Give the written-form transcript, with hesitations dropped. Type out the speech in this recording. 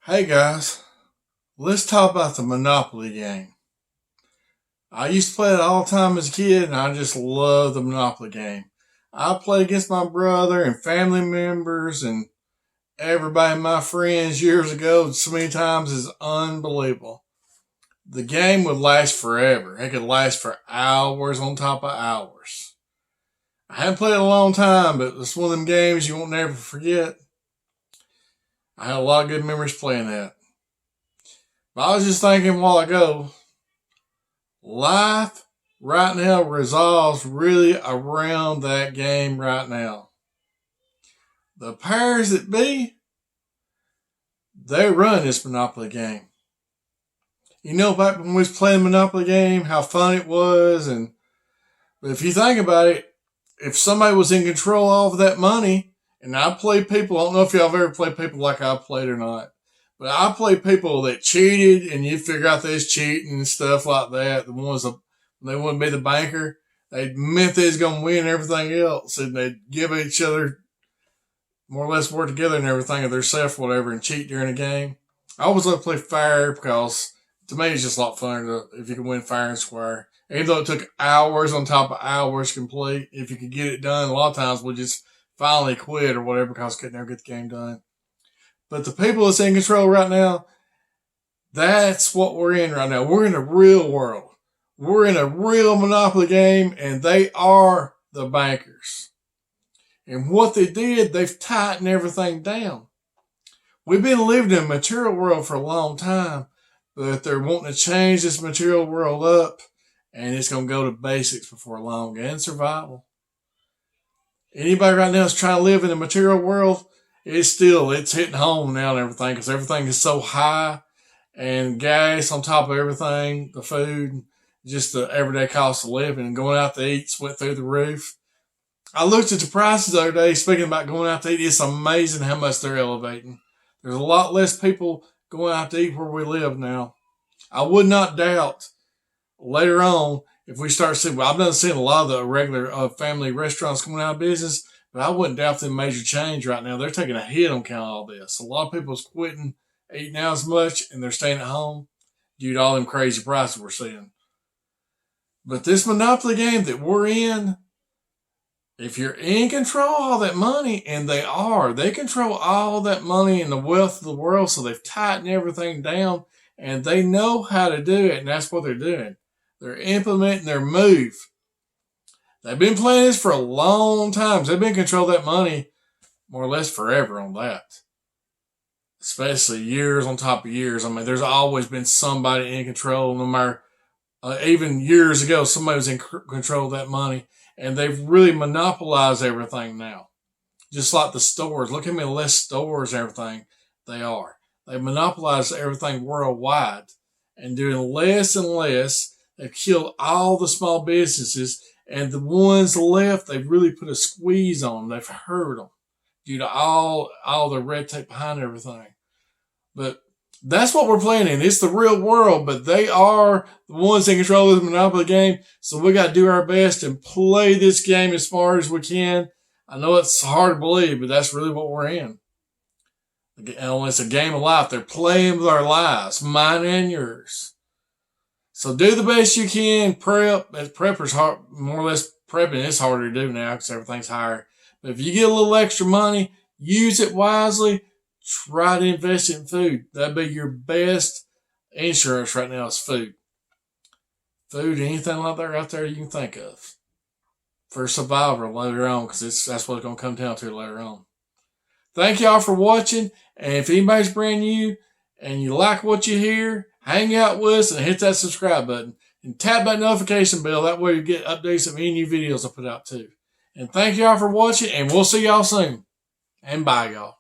Hey guys, let's talk about the Monopoly game. I used to play it all the time as a kid, and I just love the Monopoly game. I played against my brother and family members and everybody, my friends years ago, so many times is unbelievable. The game would last forever. It could last for hours on top of hours. I haven't played it in a long time, but it's one of them games you won't never forget. I had a lot of good memories playing that. But I was just thinking a while ago, life right now resolves really around that game right now. The powers that be, they run this Monopoly game. You know, back when we was playing Monopoly game, how fun it was, but if you think about it, if somebody was in control of that money, and I played people, I don't know if y'all have ever played people like I played or not, but I played people that cheated, and you figure out they was cheating and stuff like that. The ones that they wouldn't be the banker, they meant they was going to win everything else, and they'd give each other more or less work together and everything of their self, whatever, and cheat during a game. I always love to play fair because to me it's just a lot funner if you can win fair and square. Even though it took hours on top of hours to complete, if you could get it done, a lot of times we just finally quit or whatever because we could never get the game done. But the people that's in control right now, that's what we're in right now. We're in a real world. We're in a real Monopoly game, and they are the bankers. And what they did, they've tightened everything down. We've been living in a material world for a long time, but they're wanting to change this material world up, and it's going to go to basics before long, and survival. Anybody right now that's trying to live in the material world, it's hitting home now and everything, because everything is so high, and gas on top of everything, the food, just the everyday cost of living, and going out to eat went through the roof. I looked at the prices the other day, speaking about going out to eat. It's amazing how much they're elevating. There's a lot less people going out to eat where we live now. I would not doubt later on if we start seeing, well, I've done seeing a lot of the regular family restaurants coming out of business, but I wouldn't doubt them major change right now. They're taking a hit on account of all this. A lot of people's quitting eating out as much, and they're staying at home due to all them crazy prices we're seeing. But this Monopoly game that we're in, if you're in control of all that money, and they control all that money and the wealth of the world, so they've tightened everything down, and they know how to do it, and that's what they're doing. They're implementing their move. They've been playing this for a long time. They've been in control of that money more or less forever on that. Especially years on top of years. I mean, there's always been somebody in control, no matter, even years ago, somebody was in control of that money. And they've really monopolized everything now. Just like the stores. Look how many less stores and everything they are. They've monopolized everything worldwide. And doing less and less. They've killed all the small businesses. And the ones left, they've really put a squeeze on them. They've hurt them due to all the red tape behind everything. But that's what we're playing in. It's the real world, but they are the ones in control of the Monopoly game. So we got to do our best and play this game as far as we can. I know it's hard to believe, but that's really what we're in. It's a game of life. They're playing with our lives, mine and yours. So do the best you can. Prep. Prepper's hard, more or less prepping is harder to do now because everything's higher. But if you get a little extra money, use it wisely. Try to invest in food. That'd be your best insurance right now is food. Food, anything like that out there you can think of. For survival later on, because that's what it's going to come down to later on. Thank y'all for watching. And if anybody's brand new and you like what you hear, hang out with us and hit that subscribe button. And tap that notification bell. That way you get updates of any new videos I put out too. And thank y'all for watching. And we'll see y'all soon. And bye, y'all.